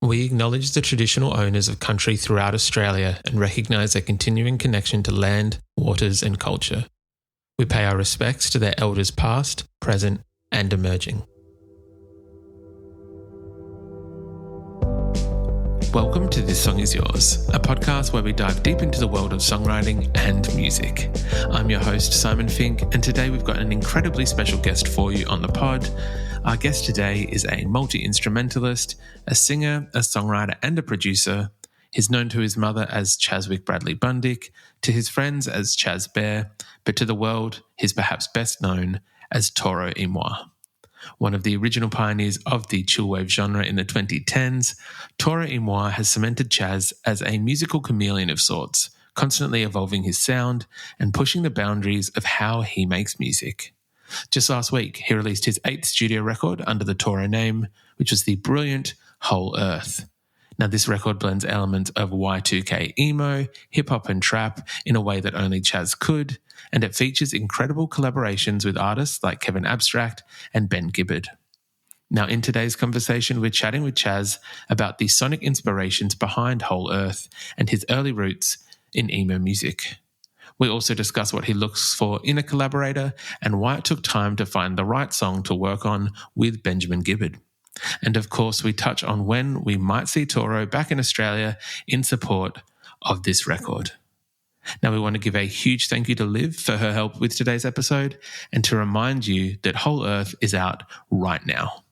We acknowledge the traditional owners of country throughout Australia and recognise their continuing connection to land, waters and culture. We pay our respects to their elders past, present and emerging. Welcome to This Song Is Yours, a podcast where we dive deep into the world of songwriting and music. I'm your host, Simon Fink, and today we've got an incredibly special guest for you on the pod. Our guest today is a multi-instrumentalist, a singer, a songwriter and a producer. He's known to his mother as Chazwick Bradley Bundick, to his friends as Chaz Bear, but to the world he's perhaps best known as Toro Y Moi. One of the original pioneers of the chillwave genre in the 2010s, Toro Y Moi has cemented Chaz as a musical chameleon of sorts, constantly evolving his sound and pushing the boundaries of how he makes music. Just last week, he released his 8th studio record under the Toro name, which was the brilliant Hole Erth. Now, this record blends elements of Y2K emo, hip-hop and trap in a way that only Chaz could, and it features incredible collaborations with artists like Kevin Abstract and Ben Gibbard. Now, in today's conversation, we're chatting with Chaz about the sonic inspirations behind Hole Erth and his early roots in emo music. We also discuss what he looks for in a collaborator and why it took time to find the right song to work on with Benjamin Gibbard. And of course, we touch on when we might see Toro back in Australia in support of this record. Now, we want to give a huge thank you to Liv for her help with today's episode and to remind you that Hole Erth is out right now.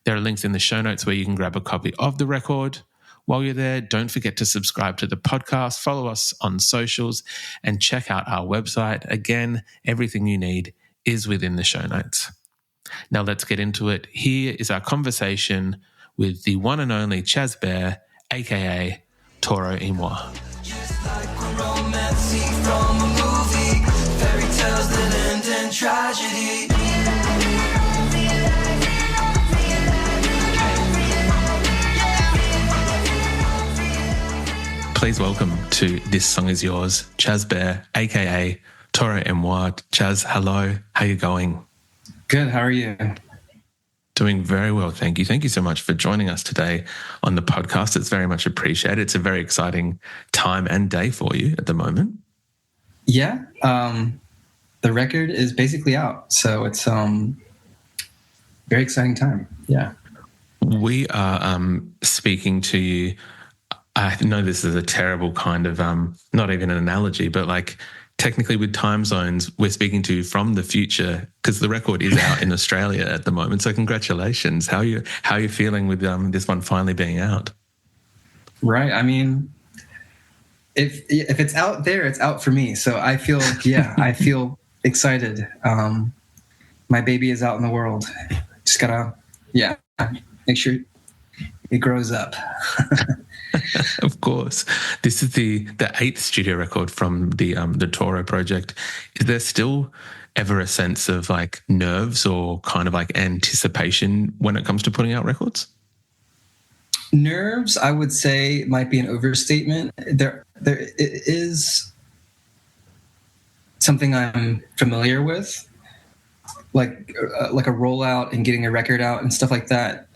There are links in the show notes where you can grab a copy of the record. While you're there, don't forget to subscribe to the podcast, follow us on socials, and check out our website. Again, everything you need is within the show notes. Now let's get into it. Here is our conversation with the one and only Chaz Bear, aka Toro Y Moi. Just like a romance scene from a movie, fairy tales that end in tragedy. Please welcome to This Song Is Yours, Chaz Bear, aka Toro Y Moi. Chaz, hello. How you going? Good. How are you? Doing very well, thank you. Thank you so much for joining us today on the podcast. It's very much appreciated. It's a very exciting time and day for you at the moment. Yeah. The record is basically out, so it's very exciting time. Yeah. We are speaking to you. I know this is a terrible kind of, not even an analogy, but like technically with time zones, we're speaking to you from the future because the record is out in Australia at the moment. So congratulations. How are you feeling with this one finally being out? Right. I mean, if it's out there, it's out for me. So I feel, I feel excited. My baby is out in the world. Just gotta, make sure it grows up. Of course. This is the 8th studio record from the Toro project. Is there still ever a sense of like nerves or kind of like anticipation when it comes to putting out records? Nerves, I would say, might be an overstatement. There is something I'm familiar with, like a rollout and getting a record out and stuff like that.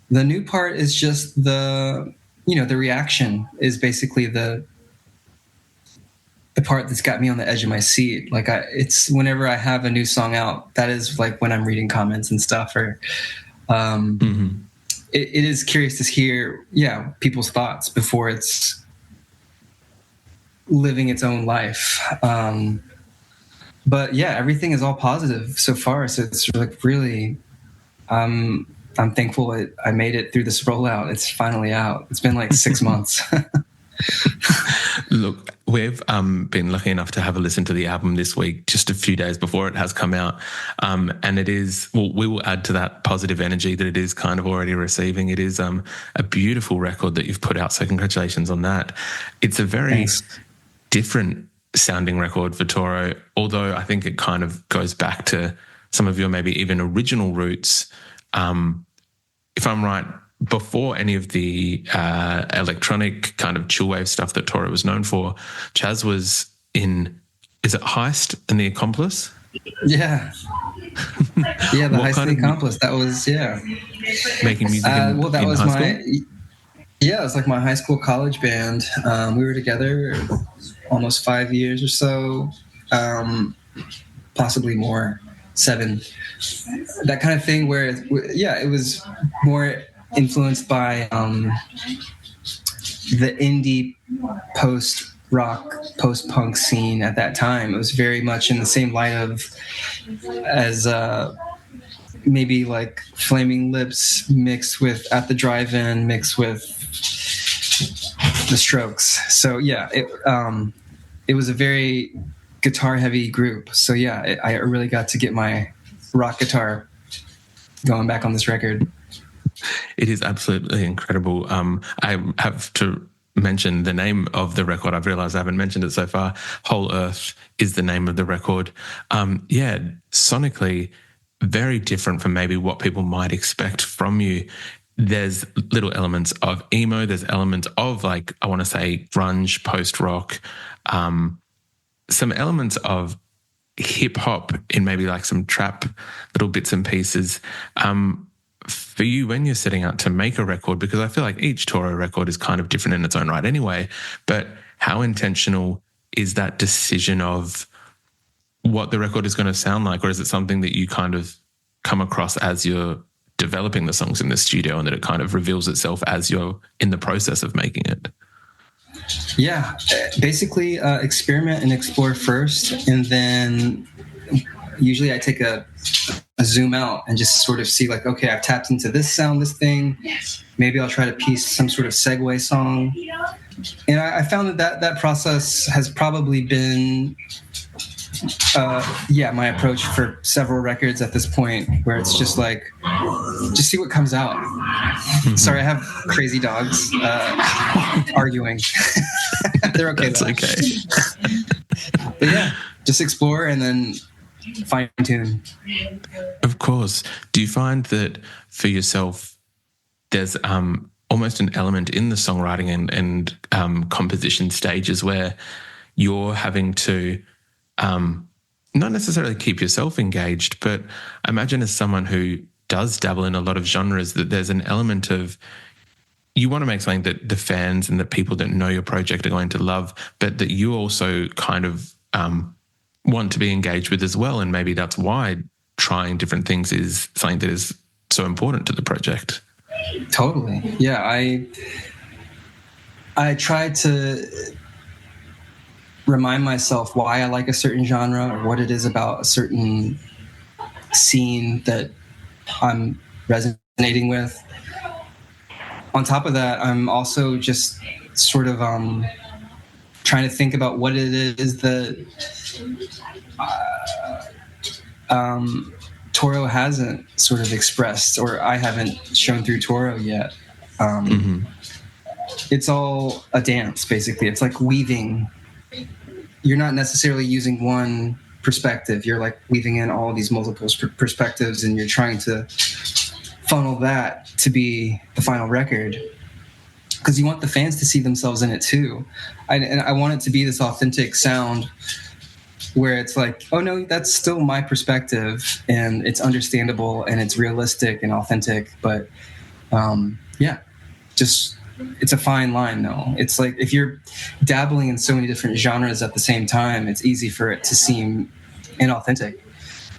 The new part is just the reaction is basically the part that's got me on the edge of my seat. Like it's whenever I have a new song out, that is like when I'm reading comments and stuff, or it is curious to hear, people's thoughts before it's living its own life. But everything is all positive so far. So it's like really, I'm thankful I made it through this rollout. It's finally out. It's been like 6 months. Look, we've been lucky enough to have a listen to the album this week, just a few days before it has come out. And it is, we will add to that positive energy that it is kind of already receiving. It is a beautiful record that you've put out. So congratulations on that. It's a very different sounding record for Toro, although I think it kind of goes back to some of your maybe even original roots. If I'm right, before any of the electronic kind of chillwave stuff that Toro was known for, Chaz was in, is it Heist and The Accomplice? Yeah. The Heist and The Accomplice. That was, making music in that was high school? Yeah, it's like my high school college band. We were together almost 5 years or so, possibly more, 7. That kind of thing where, yeah, it was more influenced by the indie post-rock, post-punk scene at that time. It was very much in the same light as maybe like Flaming Lips mixed with At the Drive-In mixed with The Strokes. So yeah, it was a very guitar-heavy group. So yeah, I really got to get my rock guitar going back on this record. It is absolutely incredible. I have to mention the name of the record. I've realized I haven't mentioned it so far. Hole Erth is the name of the record. Yeah, sonically very different from maybe what people might expect from you. There's little elements of emo. There's elements of, like, I want to say grunge, post-rock, some elements of hip-hop in maybe like some trap little bits and pieces. For you, when you're setting out to make a record, because I feel like each Toro record is kind of different in its own right anyway, but how intentional is that decision of what the record is going to sound like? Or is it something that you kind of come across as you're developing the songs in the studio and that it kind of reveals itself as you're in the process of making it? Yeah, basically experiment and explore first, and then usually I take a zoom out and just sort of see, like, okay, I've tapped into this sound, this thing. Maybe I'll try to piece some sort of segue song. And I found that process has probably been, my approach for several records at this point, where it's just like, just see what comes out. Sorry, I have crazy dogs arguing. They're okay. That's okay. But yeah, just explore and then fine tune. Of course. Do you find that for yourself, there's almost an element in the songwriting and composition stages where you're having to not necessarily keep yourself engaged, but I imagine as someone who does dabble in a lot of genres, that there's an element of, you want to make something that the fans and the people that know your project are going to love, but that you also kind of want to be engaged with as well. And maybe that's why trying different things is something that is so important to the project. Totally. Yeah, I try to remind myself why I like a certain genre or what it is about a certain scene that I'm resonating with. On top of that, I'm also just sort of trying to think about what it is that Toro hasn't sort of expressed, or I haven't shown through Toro yet. It's all a dance, basically. It's like weaving. You're not necessarily using one perspective. You're like weaving in all these multiple perspectives, and you're trying to funnel that to be the final record, because you want the fans to see themselves in it too. And I want it to be this authentic sound where it's like, oh no, that's still my perspective, and it's understandable and it's realistic and authentic. But just, it's a fine line though. It's like if you're dabbling in so many different genres at the same time, it's easy for it to seem inauthentic.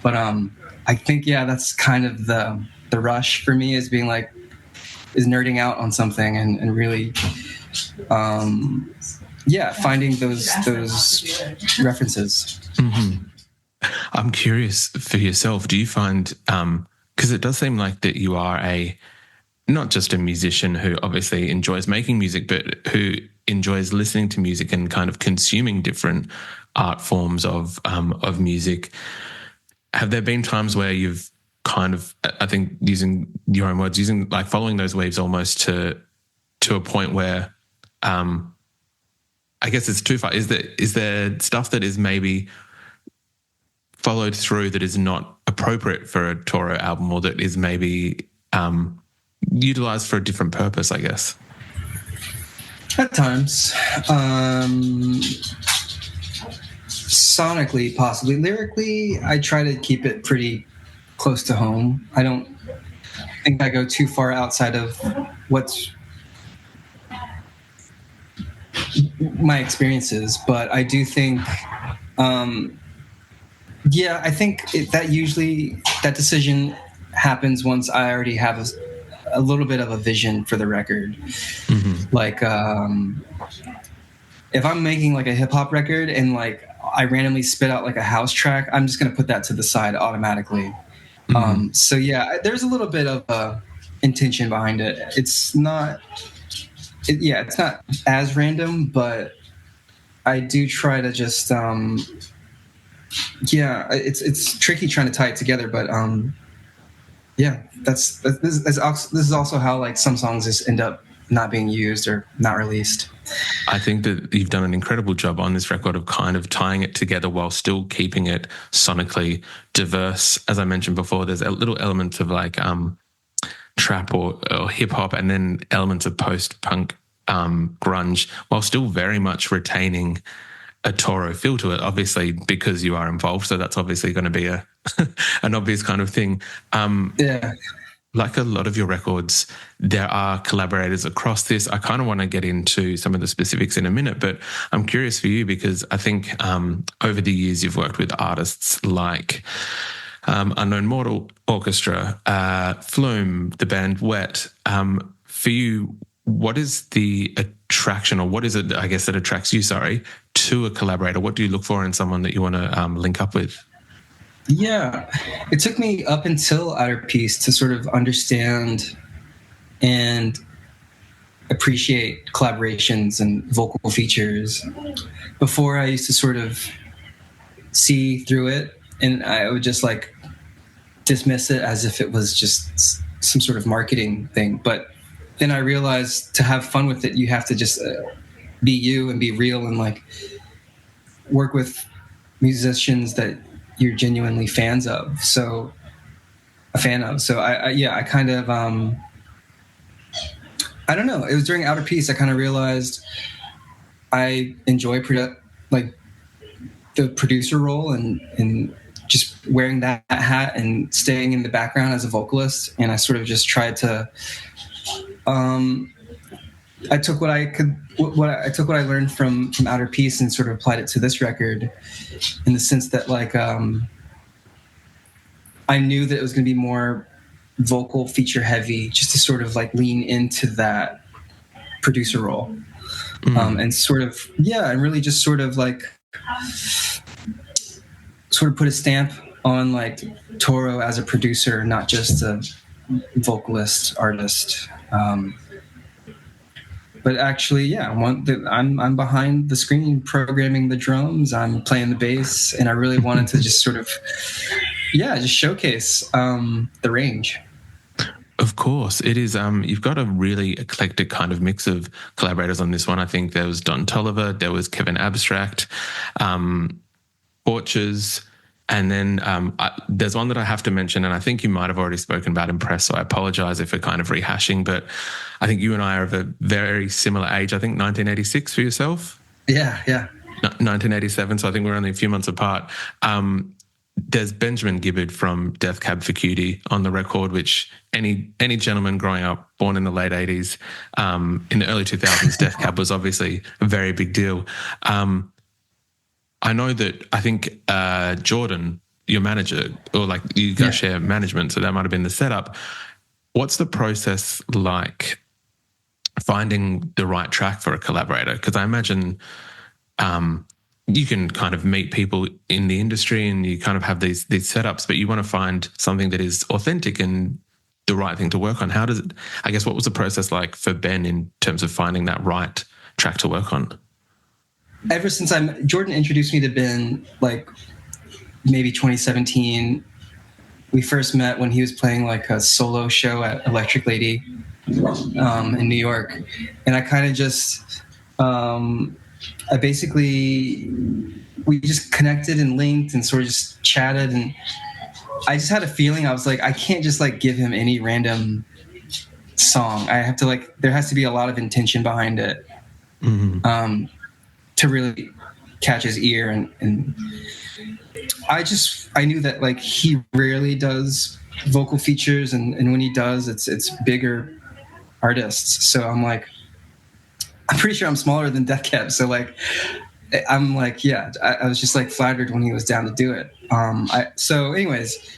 But I think, that's kind of the rush for me, is nerding out on something and really finding those references. I'm curious for yourself, do you find, because it does seem like that you are not just a musician who obviously enjoys making music, but who enjoys listening to music and kind of consuming different art forms of music. Have there been times where you've kind of, I think, using your own words, like following those waves almost to a point where, I guess it's too far. Is there stuff that is maybe followed through that is not appropriate for a Toro album, or that is maybe utilized for a different purpose, I guess? At times. Sonically, possibly. Lyrically, I try to keep it pretty close to home. I don't think I go too far outside of what's my experiences, but I do think, I think that decision happens once I already have a little bit of a vision for the record. Mm-hmm. Like, if I'm making like a hip hop record and like I randomly spit out like a house track, I'm just going to put that to the side automatically. Mm-hmm. So yeah, there's a little bit of intention behind it. It's not as random, but I do try to just, it's tricky trying to tie it together, but this is also how like some songs just end up not being used or not released. I think that you've done an incredible job on this record of kind of tying it together while still keeping it sonically diverse. As I mentioned before, there's a little element of like trap or hip hop, and then elements of post-punk grunge, while still very much retaining a Toro feel to it, obviously, because you are involved. So that's obviously going to be an obvious kind of thing. Like a lot of your records, there are collaborators across this. I kind of want to get into some of the specifics in a minute, but I'm curious for you because I think over the years you've worked with artists like Unknown Mortal Orchestra, Flume, the band Wet. For you, what is the attraction, or what is it, I guess, that attracts you, to a collaborator? What do you look for in someone that you want to link up with? Yeah, it took me up until Outer Peace to sort of understand and appreciate collaborations and vocal features. Before, I used to sort of see through it, and I would just like dismiss it as if it was just some sort of marketing thing. But then I realized to have fun with it, you have to just be you and be real and like work with musicians that you're genuinely a fan of. So I kind of, I don't know. It was during Outer Peace I kind of realized I enjoy the producer role and just wearing that hat and staying in the background as a vocalist. And I sort of just tried to, I took what I learned from Outer Peace and sort of applied it to this record, in the sense that like I knew that it was going to be more vocal feature heavy, just to sort of like lean into that producer role, and sort of and really just sort of put a stamp on like Toro as a producer, not just a vocalist artist. But actually, I'm behind the screen programming the drums. I'm playing the bass, and I really wanted to just sort of, just showcase the range. Of course, it is. You've got a really eclectic kind of mix of collaborators on this one. I think there was Don Tolliver, there was Kevin Abstract, Porches, and then there's one that I have to mention, and I think you might have already spoken about Impress, so I apologize if we're kind of rehashing, but I think you and I are of a very similar age. I think 1986 for yourself? Yeah. 1987, so I think we're only a few months apart. There's Ben Gibbard from Death Cab for Cutie on the record, which any gentleman growing up, born in the late 80s, in the early 2000s, Death Cab was obviously a very big deal. I know that I think Jordan, your manager, or like you guys share management, so that might have been the setup. What's the process like finding the right track for a collaborator? Because I imagine you can kind of meet people in the industry and you kind of have these setups, but you want to find something that is authentic and the right thing to work on. How does it, I guess, what was the process like for Ben in terms of finding that right track to work on? Ever since Jordan introduced me to Ben, like maybe 2017, we first met when he was playing like a solo show at Electric Lady in New York. And I kind of just, we just connected and linked and sort of just chatted. And I just had a feeling, I was like, I can't just like give him any random song. I have to like, there has to be a lot of intention behind it. Mm-hmm. To really catch his ear. And I knew that like he rarely does vocal features, and when he does, it's bigger artists. So I'm like, I'm pretty sure I'm smaller than Death Cab. So like, I'm like, yeah, I was just like flattered when he was down to do it. So anyways,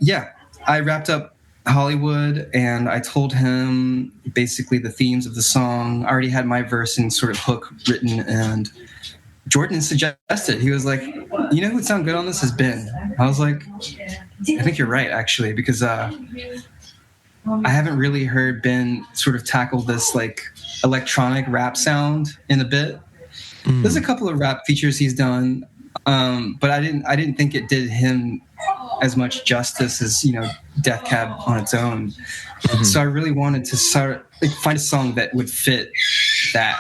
yeah, I wrapped up Hollywood and I told him basically the themes of the song. I already had my verse and sort of hook written, and Jordan suggested, he was like, you know who would sound good on this is Ben. I was like, I think you're right, actually, because I haven't really heard Ben sort of tackle this like electronic rap sound in a bit. There's a couple of rap features he's done, but I didn't think it did him as much justice as, you know, Death Cab on its own. So I really wanted to find a song that would fit that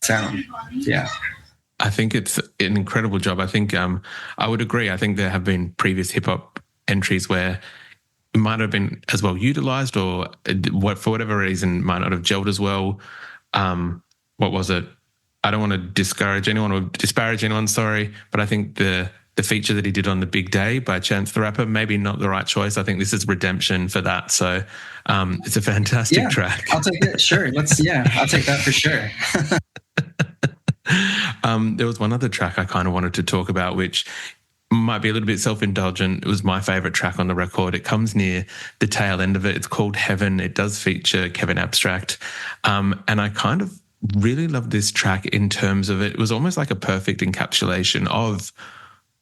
sound. Yeah. I think it's an incredible job. I think I would agree. I think there have been previous hip hop entries where it might have been as well utilized, or for whatever reason might not have gelled as well. What was it? I don't want to disparage anyone, sorry, but I think the feature that he did on The Big Day by Chance the Rapper, maybe not the right choice. I think this is redemption for that. So it's a fantastic track. I'll take it. Sure. I'll take that for sure. There was one other track I kind of wanted to talk about, which might be a little bit self-indulgent. It was my favorite track on the record. It comes near the tail end of it. It's called Heaven. It does feature Kevin Abstract. And I kind of really loved this track in terms of it was almost like a perfect encapsulation of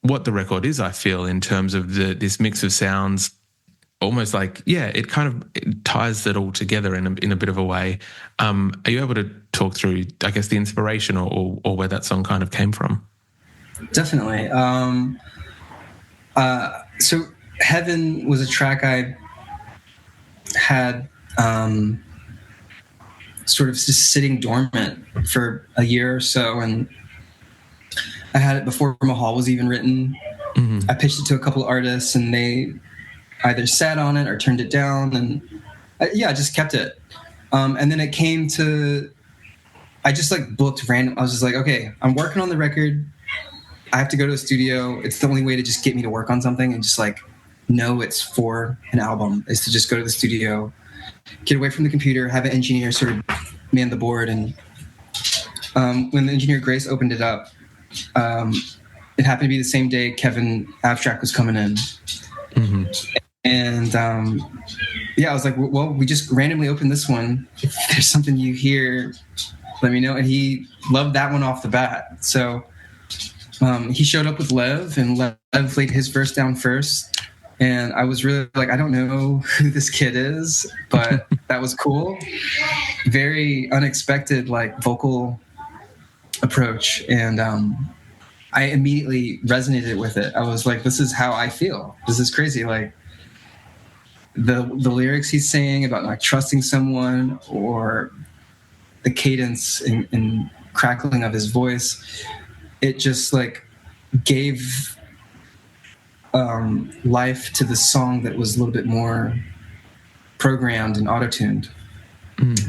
what the record is, I feel, in terms of this mix of sounds, almost like, it ties it all together in a bit of a way. Are you able to talk through, I guess, the inspiration or where that song kind of came from? Definitely. So Heaven was a track I had sort of just sitting dormant for a year or so, and I had it before Mahal was even written. I pitched it to a couple of artists, and they either sat on it or turned it down, and I just kept it. And then it came to, I just like booked random. I was just like, okay, I'm working on the record. I have to go to a studio. It's the only way to just get me to work on something and just like know it's for an album is to just go to the studio, get away from the computer, have an engineer sort of man the board. And when the engineer Grace opened it up, it happened to be the same day Kevin Abstract was coming in. And I was like, well, we just randomly opened this one. If there's something you hear, let me know. And he loved that one off the bat. So he showed up with Lev, and Lev laid his verse down first. And I was really like, I don't know who this kid is, but that was cool. Very unexpected, like, vocal approach. And I immediately resonated with it. I was like, this is how I feel. This is crazy. Like, the lyrics he's saying about like trusting someone, or the cadence and crackling of his voice, it just like gave life to the song that was a little bit more programmed and auto-tuned,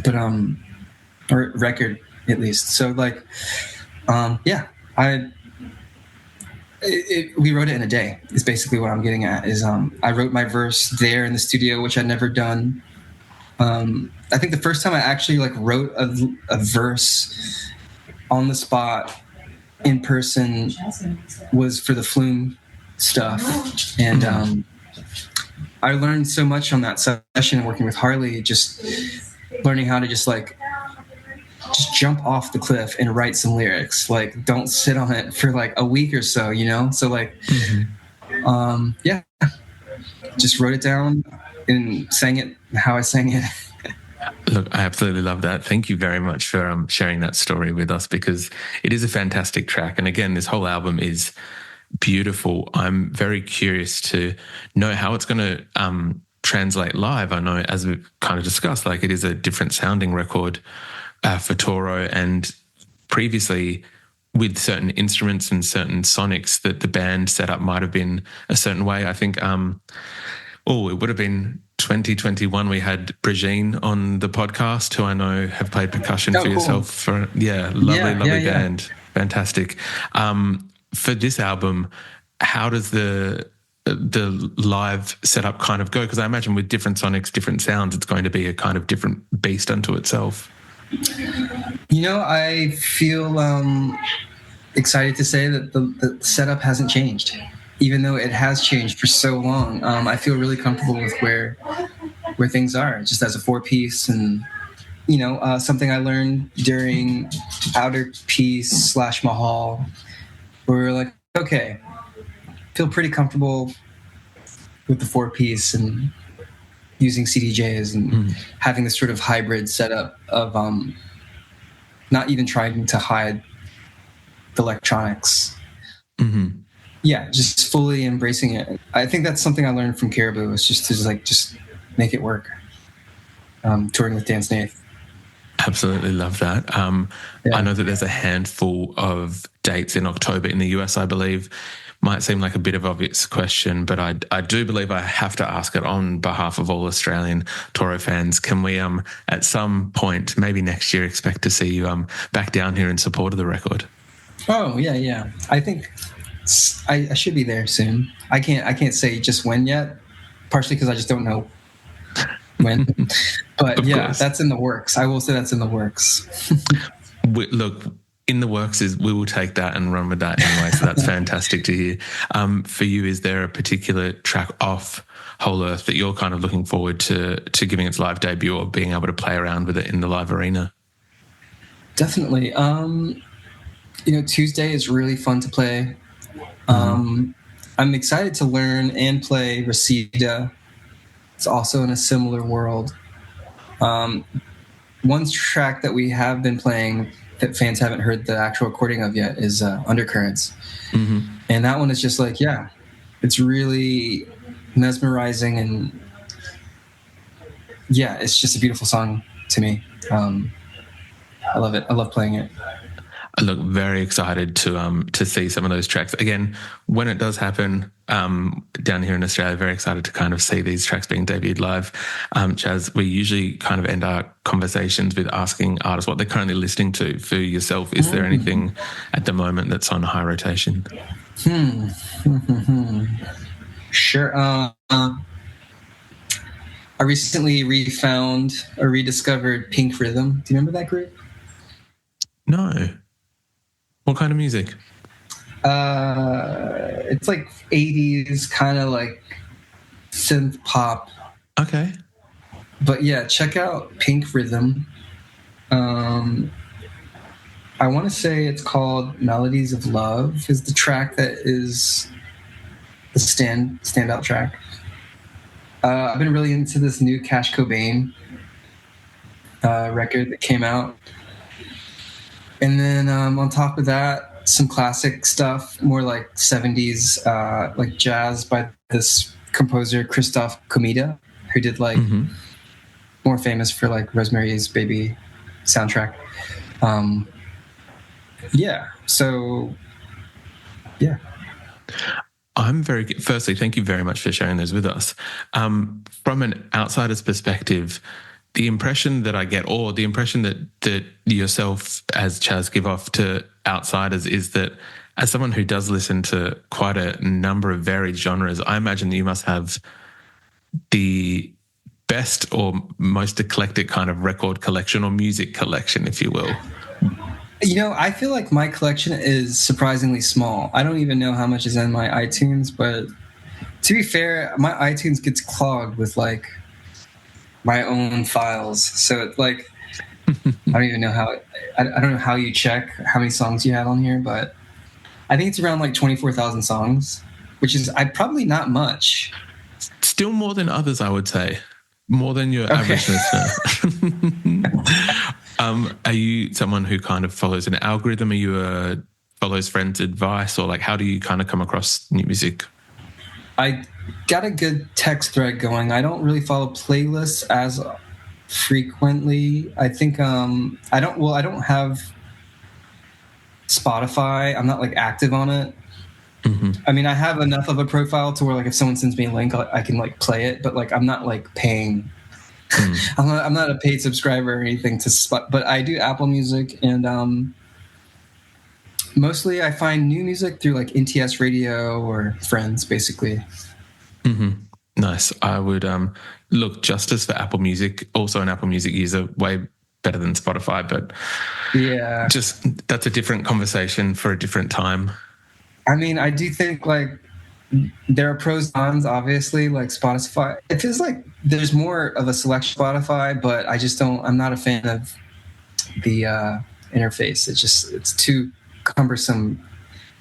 but or record at least. So like, we wrote it in a day is basically what I'm getting at. Is I wrote my verse there in the studio, which I'd never done. I think the first time I actually like wrote a verse on the spot in person was for the Flume stuff. And I learned so much on that session working with Harley, just learning how to just jump off the cliff and write some lyrics. Like, don't sit on it for like a week or so, you know? So like, just wrote it down and sang it how I sang it. Look, I absolutely love that. Thank you very much for sharing that story with us, because it is a fantastic track. And again, this whole album is beautiful. I'm very curious to know how it's going to translate live. I know, as we've kind of discussed, like, it is a different sounding record for Toro, and previously with certain instruments and certain sonics that the band setup might have been a certain way. I think, it would have been 2021. We had Brigitte on the podcast, who I know have played percussion for yourself. Lovely band. Fantastic. For this album, how does the live setup kind of go? Because I imagine with different sonics, different sounds, it's going to be a kind of different beast unto itself. I feel excited to say that the setup hasn't changed, even though it has changed for so long. I feel really comfortable with where things are, just as a 4-piece, and something I learned during Outer Peace / Mahal, where we were like, okay, feel pretty comfortable with the 4-piece and using CDJs and having this sort of hybrid setup of not even trying to hide the electronics. Mm-hmm. Yeah, just fully embracing it. I think that's something I learned from Caribou. It's just to just make it work. Touring with Dan Snaith. Absolutely love that. Yeah. I know that there's a handful of dates in October in the US, I believe. Might seem like a bit of an obvious question, but I do believe I have to ask it on behalf of all Australian Toro fans. Can we, at some point, maybe next year, expect to see you back down here in support of the record? Oh, yeah. I think I should be there soon. I can't say just when yet, partially because I just don't know when. But yeah, that's in the works. I will say that's in the works. Look, in the works is we will take that and run with that anyway. So that's fantastic to hear. For you, is there a particular track off Hole Erth that you're kind of looking forward to giving its live debut or being able to play around with it in the live arena? Definitely. Tuesday is really fun to play. I'm excited to learn and play Reseda. It's also in a similar world. One track that we have been playing that fans haven't heard the actual recording of yet is Undercurrents. Mm-hmm. And that one is just like, it's really mesmerizing, and it's just a beautiful song to me. I love it. I love playing it. I look very excited to see some of those tracks. Again, when it does happen down here in Australia, very excited to kind of see these tracks being debuted live. Chaz, we usually kind of end our conversations with asking artists what they're currently listening to. For yourself, is there anything at the moment that's on high rotation? Sure. I recently refound or rediscovered Pink Rhythm. Do you remember that group? No. What kind of music? It's like 80s, kind of like synth pop. Okay. But yeah, check out Pink Rhythm. I want to say it's called Melodies of Love is the track that is the standout track. I've been really into this new Cash Cobain record that came out. And then on top of that, some classic stuff, more like 70s, like jazz by this composer, Christoph Komeda, who did like more famous for like Rosemary's Baby soundtrack. Firstly, thank you very much for sharing those with us. From an outsider's perspective, the impression that I get, or the impression that yourself as Chaz give off to outsiders, is that as someone who does listen to quite a number of varied genres, I imagine you must have the best or most eclectic kind of record collection or music collection, if you will. I feel like my collection is surprisingly small. I don't even know how much is in my iTunes, but to be fair, my iTunes gets clogged with like my own files. So it's like, I don't even know I don't know how you check how many songs you have on here, but I think it's around like 24,000 songs, which is probably not much. Still more than others, I would say. More than your average listener. Are you someone who kind of follows an algorithm? Are you follows friends' advice, or like how do you kind of come across new music? I got a good text thread going. I don't really follow playlists as frequently. I think I don't have Spotify. I'm not like active on it. I mean, I have enough of a profile to where like if someone sends me a link, I can like play it, but like I'm not like paying. I'm not a paid subscriber or anything to Spot, but I do Apple Music, and mostly I find new music through like NTS Radio or friends, basically. Nice. I would look, justice for Apple Music, also an Apple Music user, way better than Spotify, but yeah, just that's a different conversation for a different time. I mean, I do think like there are pros and cons, obviously, like Spotify. It feels like there's more of a selection Spotify, but I'm not a fan of the interface. It's too cumbersome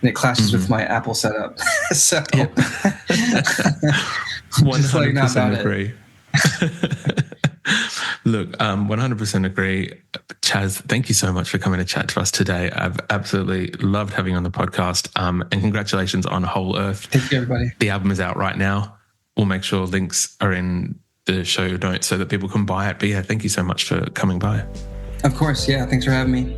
and it clashes with my Apple setup. So 100% agree. Look, 100% agree. Chaz, thank you so much for coming to chat to us today. I've absolutely loved having you on the podcast. And congratulations on Hole Erth. Thank you, everybody. The album is out right now. We'll make sure links are in the show notes so that people can buy it. But yeah, thank you so much for coming by. Of course. Yeah. Thanks for having me.